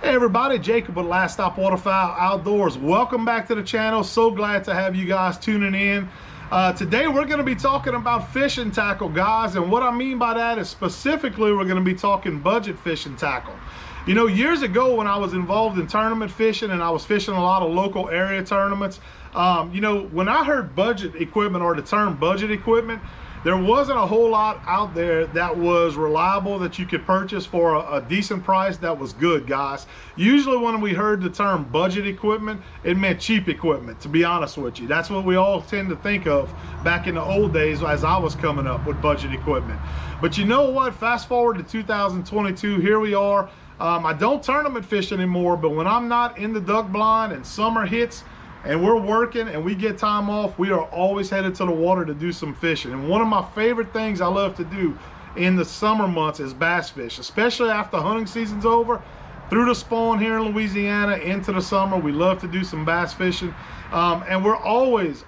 Hey everybody, Jacob with Last Stop Waterfowl Outdoors. Welcome back to the channel. So glad to have you guys tuning in. Today we're going to be talking about fishing tackle, guys, and what I mean by that is specifically we're going to be talking budget fishing tackle. You know, years ago when I was involved in tournament fishing and I was fishing a lot of local area tournaments, you know, when I heard budget equipment or the term budget equipment, there wasn't a whole lot out there that was reliable that you could purchase for a decent price that was good, guys. Usually when we heard the term budget equipment, it meant cheap equipment, to be honest with you. That's what we all tend to think of back in the old days as I was coming up with budget equipment. But you know what? Fast forward to 2022, here we are. I don't tournament fish anymore, but when I'm not in the duck blind and summer hits, and we're working and we get time off, we are always headed to the water to do some fishing. And one of my favorite things I love to do in the summer months is bass fish, especially after hunting season's over. Through the spawn here in Louisiana into the summer, we love to do some bass fishing. And we're always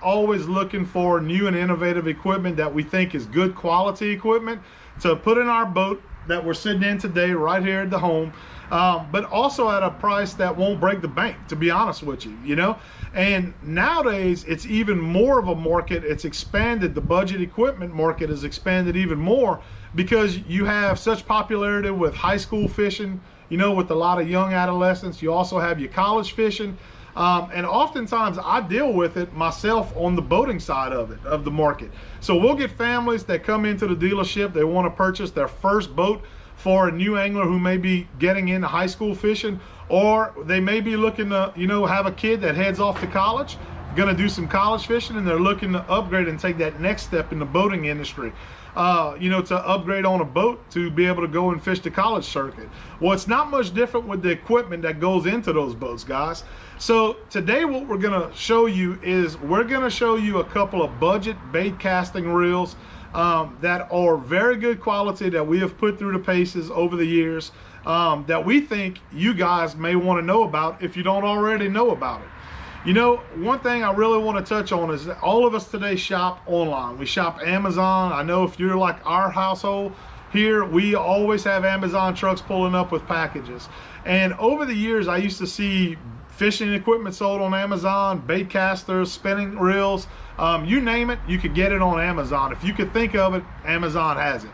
looking for new and innovative equipment that we think is good quality equipment to put in our boat that we're sitting in today right here at the home. But also at a price that won't break the bank, to be honest with you, you know. And nowadays it's even more of a market. It's expanded. The budget equipment market has expanded even more because you have such popularity with high school fishing, you know, with a lot of young adolescents. You also have your college fishing, and oftentimes I deal with it myself on the boating side of it, of the market. So we'll get families that come into the dealership, they want to purchase their first boat for a new angler who may be getting into high school fishing, or they may be looking to, you know, have a kid that heads off to college, gonna do some college fishing, and they're looking to upgrade and take that next step in the boating industry, you know, to upgrade on a boat to be able to go and fish the college circuit. Well, it's not much different with the equipment that goes into those boats, guys. So today what we're gonna show you is we're gonna show you a couple of budget bait casting reels that are very good quality that we have put through the paces over the years, that we think you guys may want to know about if you don't already know about it. You know, one thing I really want to touch on is that all of us today shop online. We shop Amazon. I know if you're like our household here, we always have Amazon trucks pulling up with packages. And over the years, I used to see fishing equipment sold on Amazon, bait casters, spinning reels, you name it, you could get it on Amazon. If you could think of it, Amazon has it.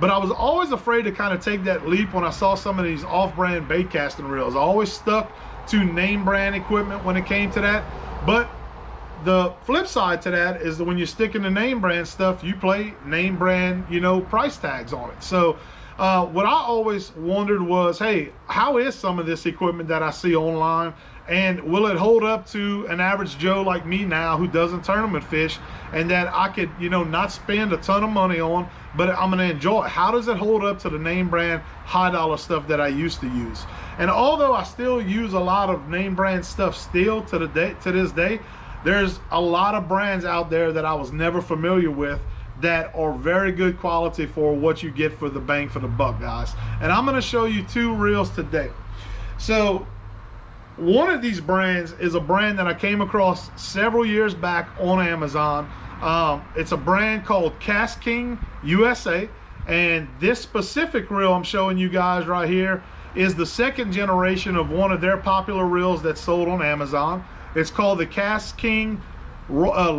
But I was always afraid to kind of take that leap when I saw some of these off-brand bait casting reels. I always stuck to name brand equipment when it came to that. But the flip side to that is that when you're sticking to name brand stuff, you play name brand, you know, price tags on it. So what I always wondered was, hey, how is some of this equipment that I see online, and will it hold up to an average Joe like me now who doesn't tournament fish, and that I could, you know, not spend a ton of money on, but I'm gonna enjoy it? How does it hold up to the name brand high dollar stuff that I used to use? And although I still use a lot of name brand stuff still to this day, there's a lot of brands out there that I was never familiar with that are very good quality for what you get for the bang for the buck, guys. And I'm gonna show you two reels today. So one of these brands is a brand that I came across several years back on Amazon. It's a brand called KastKing USA, and this specific reel I'm showing you guys right here is the second generation of one of their popular reels that's sold on Amazon. It's called the KastKing Royal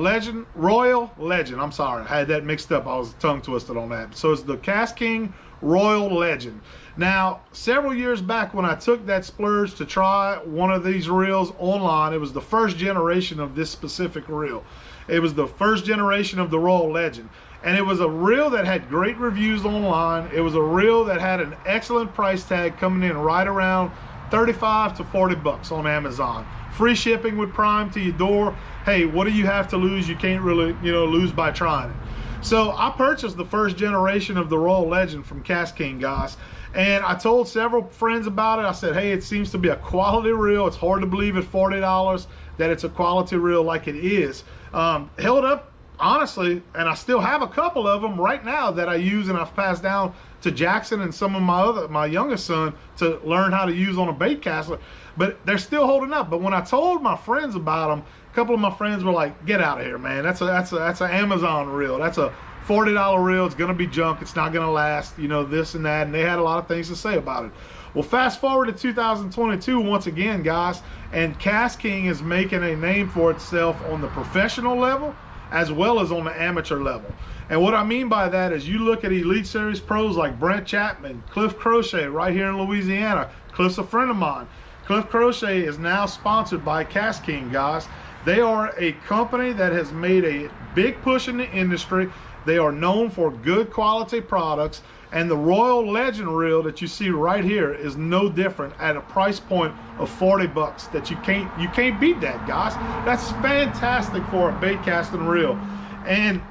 Legend. I'm sorry, I had that mixed up. I was tongue twisted on that. So it's the KastKing Royal Legend. Now, several years back when I took that splurge to try one of these reels online, it was the first generation of this specific reel. It was the first generation of the Royal Legend. And it was a reel that had great reviews online. It was a reel that had an excellent price tag coming in right around 35 to 40 bucks on Amazon. Free shipping with Prime to your door. Hey, what do you have to lose? You can't really, you know, lose by trying it. So I purchased the first generation of the Royal Legend from KastKing, guys. And I told several friends about it. I said, hey, it seems to be a quality reel. It's hard to believe at $40 that it's a quality reel like it is. Held up, honestly, and I still have a couple of them right now that I use and I've passed down to Jackson and some of my youngest son to learn how to use on a bait caster. But they're still holding up. But when I told my friends about them, a couple of my friends were like, get out of here, man. That's an Amazon reel. That's a $40 reel, it's gonna be junk, it's not gonna last, you know, this and that, and they had a lot of things to say about it. Well, fast forward to 2022 once again, guys, and KastKing is making a name for itself on the professional level as well as on the amateur level. And what I mean by that is you look at Elite Series pros like Brent Chapman, Cliff Crochet right here in Louisiana. Cliff's a friend of mine. Cliff Crochet is now sponsored by KastKing, guys. They are a company that has made a big push in the industry. They are known for good quality products, and the Royal Legend reel that you see right here is no different at a price point of 40 bucks. That you can't beat that, guys. That's fantastic for a bait casting reel. And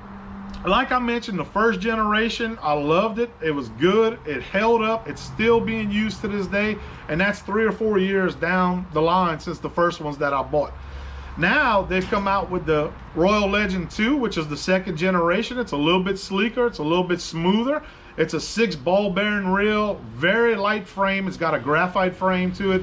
like I mentioned, the first generation, I loved it. It was good. It held up. It's still being used to this day, and that's 3 or 4 years down the line since the first ones that I bought. Now they've come out with the Royal Legend 2, which is the second generation. It's a little bit sleeker. It's a little bit smoother. It's a 6 ball bearing reel, very light frame. It's got a graphite frame to it.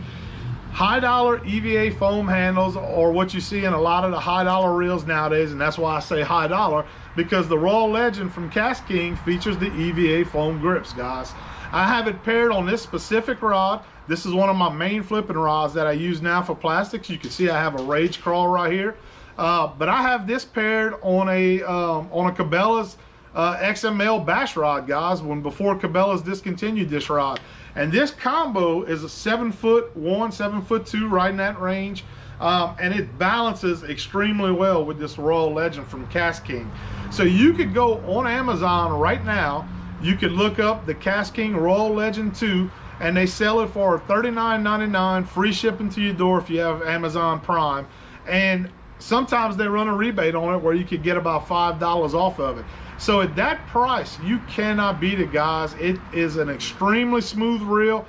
High dollar EVA foam handles, or what you see in a lot of the high dollar reels nowadays, and that's why I say high dollar, because the Royal Legend from KastKing features the EVA foam grips, guys. I have it paired on this specific rod. This is one of my main flipping rods that I use now for plastics. You can see I have a Rage Crawl right here, but I have this paired on a Cabela's XML bash rod, guys, before Cabela's discontinued this rod. And this combo is a 7'1", 7'2", right in that range, and it balances extremely well with this Royal Legend from KastKing. So you could go on Amazon right now. You could look up the KastKing Royal Legend 2, and they sell it for $39.99, free shipping to your door if you have Amazon Prime. And sometimes they run a rebate on it where you could get about $5 off of it. So at that price, you cannot beat it, guys. It is an extremely smooth reel.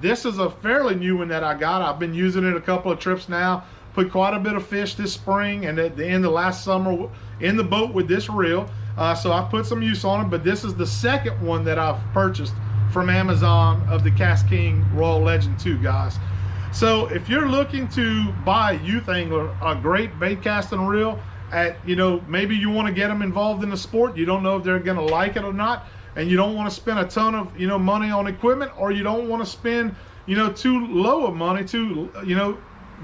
This is a fairly new one that I got. I've been using it a couple of trips now. Put quite a bit of fish this spring and at the end of last summer in the boat with this reel. So I've put some use on it, but this is the second one that I've purchased from Amazon of the KastKing Royal Legend 2, guys. So if you're looking to buy a youth angler a great bait casting reel, maybe you want to get them involved in the sport, you don't know if they're going to like it or not, and you don't want to spend a ton of money on equipment, or you don't want to spend too low of money,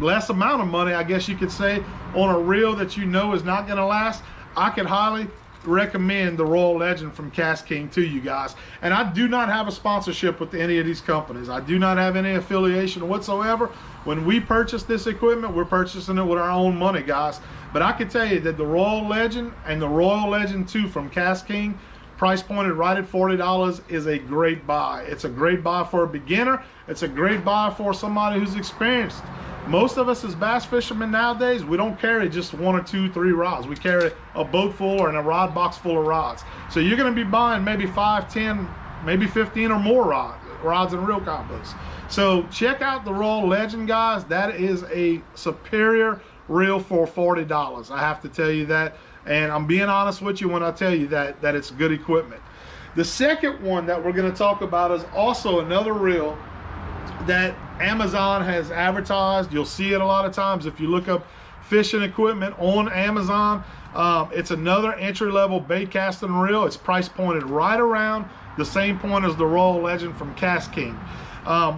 less amount of money, I guess you could say, on a reel that is not going to last, I could highly recommend the Royal Legend from KastKing to you guys. And I do not have a sponsorship with any of these companies. I do not have any affiliation whatsoever. When we purchase this equipment, we're purchasing it with our own money, guys. But I can tell you that the Royal Legend and the Royal Legend 2 from KastKing, price pointed right at $40, is a great buy. It's a great buy for a beginner. It's a great buy for somebody who's experienced. Most of us as bass fishermen nowadays, we don't carry just 1 or 2, 3 rods. We carry a boat full and a rod box full of rods. So you're going to be buying maybe 5, 10, maybe 15 or more rods and reel combos. So check out the Royal Legend, guys. That is a superior reel for $40. I have to tell you that, and I'm being honest with you when I tell you that it's good equipment. The second one that we're going to talk about is also another reel that Amazon has advertised. You'll see it a lot of times if you look up fishing equipment on Amazon. It's another entry-level bait casting reel. It's price pointed right around the same point as the Royal Legend from KastKing.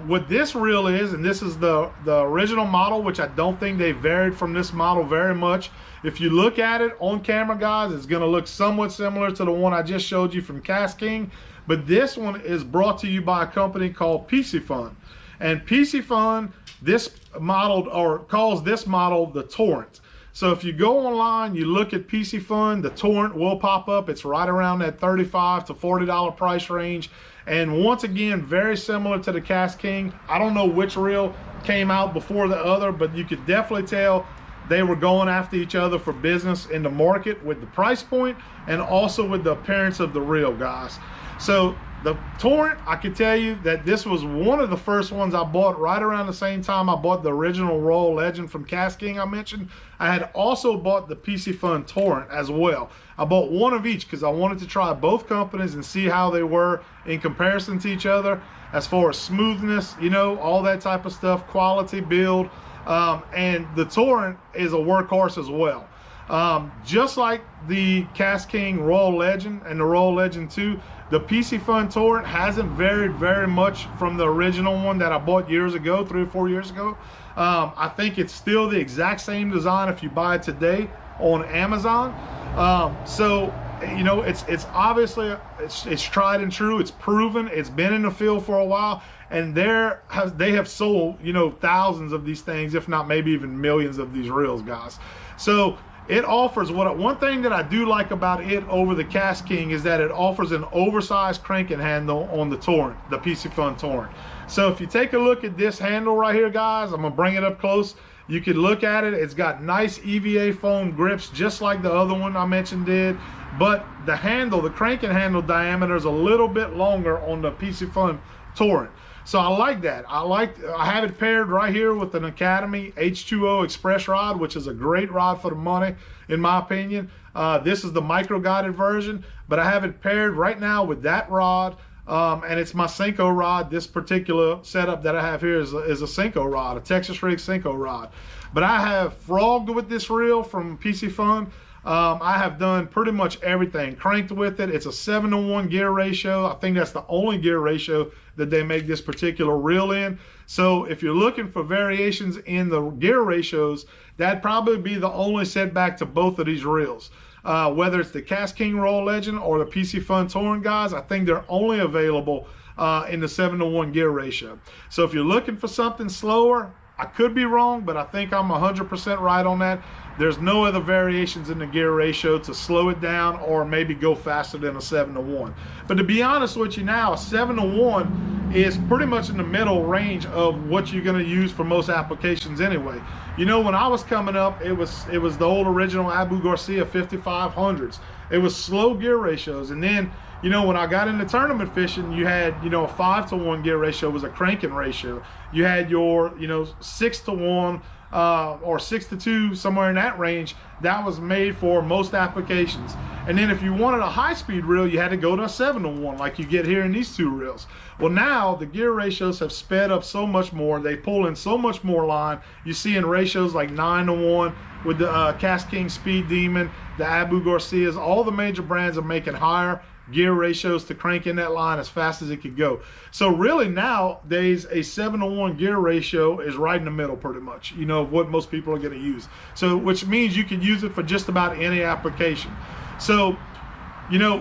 What this reel is, and this is the original model, which I don't think they varied from this model very much. If you look at it on camera, guys, it's going to look somewhat similar to the one I just showed you from KastKing, but this one is brought to you by a company called Piscifun. And Piscifun calls this model the Torrent. So if you go online, you look at Piscifun, the Torrent will pop up. It's right around that $35 to $40 price range. And once again, very similar to the KastKing. I don't know which reel came out before the other, but you could definitely tell they were going after each other for business in the market with the price point and also with the appearance of the reel, guys. So the Torrent, I can tell you that this was one of the first ones I bought right around the same time I bought the original Royal Legend from KastKing I mentioned. I had also bought the Piscifun Torrent as well. I bought one of each because I wanted to try both companies and see how they were in comparison to each other as far as smoothness, all that type of stuff, quality, build. And the Torrent is a workhorse as well. Just like the KastKing Royal Legend and the Royal Legend 2, the Piscifun Torrent hasn't varied very much from the original one that I bought years ago, 3 or 4 years ago. I think it's still the exact same design if you buy it today on Amazon. So, you know, it's obviously, it's tried and true. It's proven. It's been in the field for a while, and they have sold, you know, thousands of these things, if not maybe even millions of these reels, guys. So it offers one thing that I do like about it over the KastKing is that it offers an oversized cranking handle on the Torrent, the Piscifun Torrent. So if you take a look at this handle right here, guys, I'm gonna bring it up close. You can look at it. It's got nice EVA foam grips, just like the other one I mentioned did. But the handle, the cranking handle diameter is a little bit longer on the Piscifun Torrent. So I like that. I have it paired right here with an Academy H2O Express rod, which is a great rod for the money, in my opinion. This is the micro-guided version, but I have it paired right now with that rod, and it's my Senko rod. This particular setup that I have here is a Senko rod, a Texas rig Senko rod. But I have frogged with this reel from Piscifun. I have done pretty much everything, cranked with it. It's a 7-to-1 gear ratio. I think that's the only gear ratio that they make this particular reel in. So if you're looking for variations in the gear ratios, that'd probably be the only setback to both of these reels. Whether it's the KastKing Royal Legend or the Piscifun Torrent, guys, I think they're only available in the 7-to-1 gear ratio. So if you're looking for something slower, I could be wrong, but I think I'm 100% right on that. There's no other variations in the gear ratio to slow it down or maybe go faster than a 7-to-1. But to be honest with you now, a 7-to-1 is pretty much in the middle range of what you're going to use for most applications anyway. You know, when I was coming up, it was the old original Abu Garcia 5500s. It was slow gear ratios. And then, you know, when I got into tournament fishing, you had, you know, a 5-to-1 gear ratio was a cranking ratio. You had your, you know, 6-to-1 or 6-to-2, somewhere in that range. That was made for most applications. And then if you wanted a high-speed reel, you had to go to a 7-to-1 like you get here in these two reels. Well, now the gear ratios have sped up so much more. They pull in so much more line. You see in ratios like 9-to-1 with the KastKing Speed Demon, the Abu Garcias. All the major brands are making higher gear ratios to crank in that line as fast as it could go. So really nowadays, a 7-to-1 gear ratio is right in the middle pretty much, you know, of what most people are going to use. So which means you can use it for just about any application. So, you know,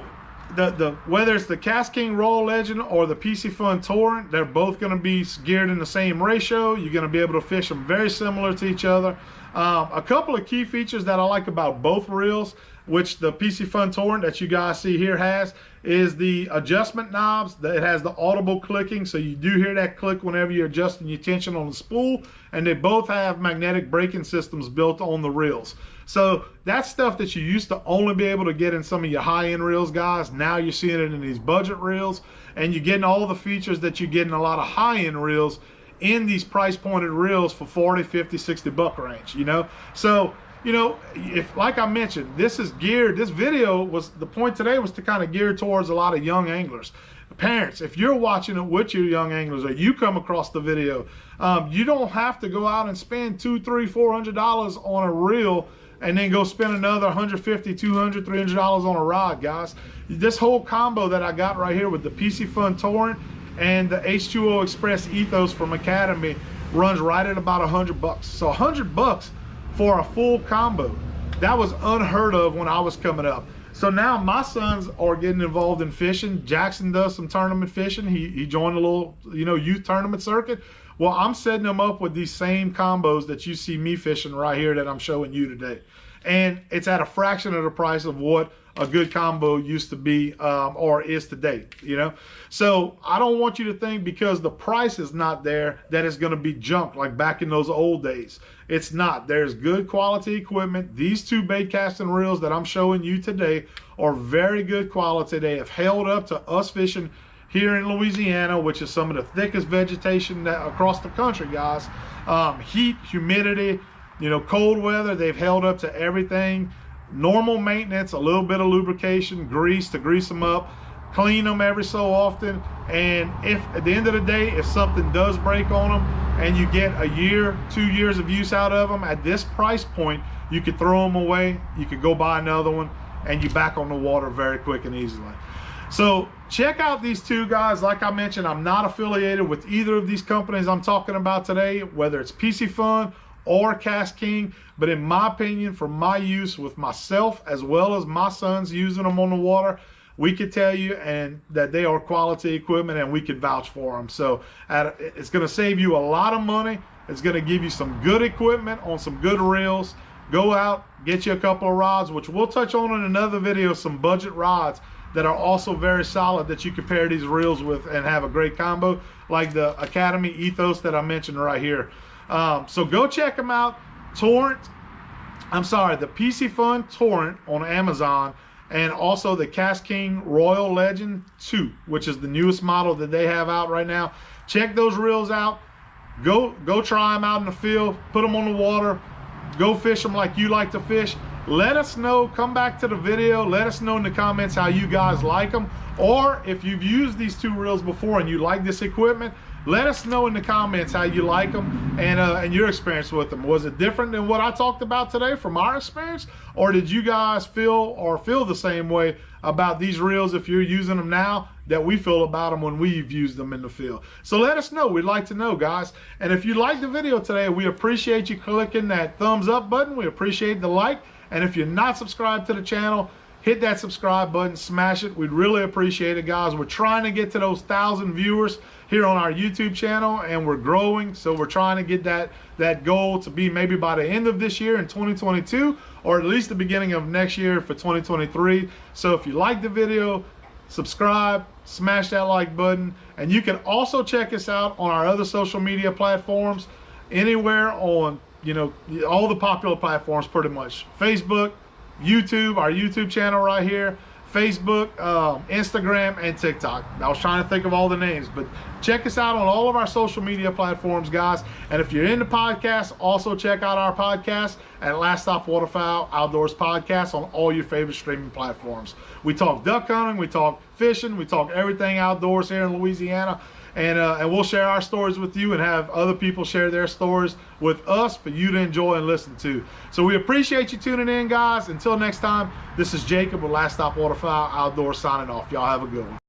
whether it's the KastKing Royal Legend or the Piscifun Torrent, they're both going to be geared in the same ratio. You're going to be able to fish them very similar to each other. A couple of key features that I like about both reels, which the Piscifun Torrent that you guys see here has, is the adjustment knobs. It has the audible clicking, so you do hear that click whenever you're adjusting your tension on the spool, and they both have magnetic braking systems built on the reels. So that's stuff that you used to only be able to get in some of your high-end reels, guys. Now you're seeing it in these budget reels, and you're getting all the features that you get in a lot of high-end reels in these price-pointed reels for 40, 50, 60 buck range, you know? So, you know, if, like I mentioned, this is geared, this video was, the point today was to kind of gear towards a lot of young anglers. Parents, if you're watching it with your young anglers or you come across the video, you don't have to go out and spend $200, $300, $400 on a reel and then go spend another $150, $200, $300 on a rod, guys. This whole combo that I got right here with the Piscifun Torrent and the H2O Express Ethos from Academy runs right at about 100 bucks. So 100 bucks for a full combo. That was unheard of when I was coming up. So now my sons are getting involved in fishing. Jackson does some tournament fishing. He joined a little, you know, youth tournament circuit. Well, I'm setting them up with these same combos that you see me fishing right here that I'm showing you today. And it's at a fraction of the price of what a good combo used to be or is today, you know? So I don't want you to think because the price is not there that it's gonna be junk like back in those old days. It's not. There's good quality equipment. These two bait casting reels that I'm showing you today are very good quality. They have held up to us fishing here in Louisiana, which is some of the thickest vegetation across the country, guys. Heat, humidity, you know, cold weather, they've held up to everything. Normal maintenance, a little bit of lubrication, grease to grease them up. clean them every so often, and if at the end of the day, if something does break on them and you get a year, 2 years of use out of them, at this price point, you could throw them away, you could go buy another one, and you're back on the water very quick and easily. So check out these two guys. Like I mentioned, I'm not affiliated with either of these companies I'm talking about today, whether it's Piscifun or KastKing, but in my opinion, for my use with myself as well as my sons using them on the water, we could tell you and that they are quality equipment, and we could vouch for them. So it's going to save you a lot of money. It's going to give you some good equipment on some good reels. Go out, get you a couple of rods, which we'll touch on in another video, some budget rods that are also very solid that you can pair these reels with and have a great combo, like the Academy Ethos that I mentioned right here. So go check them out. The Piscifun Torrent on Amazon, and also the KastKing Royal Legend 2, which is the newest model that they have out right now. Check those reels out. Go try them out in the field, put them on the water, go fish them like you like to fish. Let us know, come back to the video, let us know in the comments how you guys like them, or if you've used these two reels before and you like this equipment, let us know in the comments how you like them and your experience with them. Was it different than what I talked about today from our experience, or did you guys feel the same way about these reels if you're using them now that we feel about them when we've used them in the field? So let us know. We'd like to know, guys. And if you liked the video today, we appreciate you clicking that thumbs up button. We appreciate the like. And if you're not subscribed to the channel, hit that subscribe button, smash it. We'd really appreciate it, guys. We're trying to get to those 1,000 viewers here on our YouTube channel, and we're growing. So we're trying to get that goal to be maybe by the end of this year in 2022, or at least the beginning of next year for 2023. So if you like the video, subscribe, smash that like button, and you can also check us out on our other social media platforms, anywhere on, you know, all the popular platforms pretty much. Facebook, YouTube, our YouTube channel right here, Facebook, Instagram, and TikTok. I was trying to think of all the names, but check us out on all of our social media platforms, guys. And if you're into podcasts, also check out our podcast at Last Stop Waterfowl Outdoors Podcast on all your favorite streaming platforms. We talk duck hunting, we talk fishing, we talk everything outdoors here in Louisiana. And we'll share our stories with you and have other people share their stories with us for you to enjoy and listen to. So we appreciate you tuning in, guys. Until next time, this is Jacob with Last Stop Waterfowl Outdoors signing off. Y'all have a good one.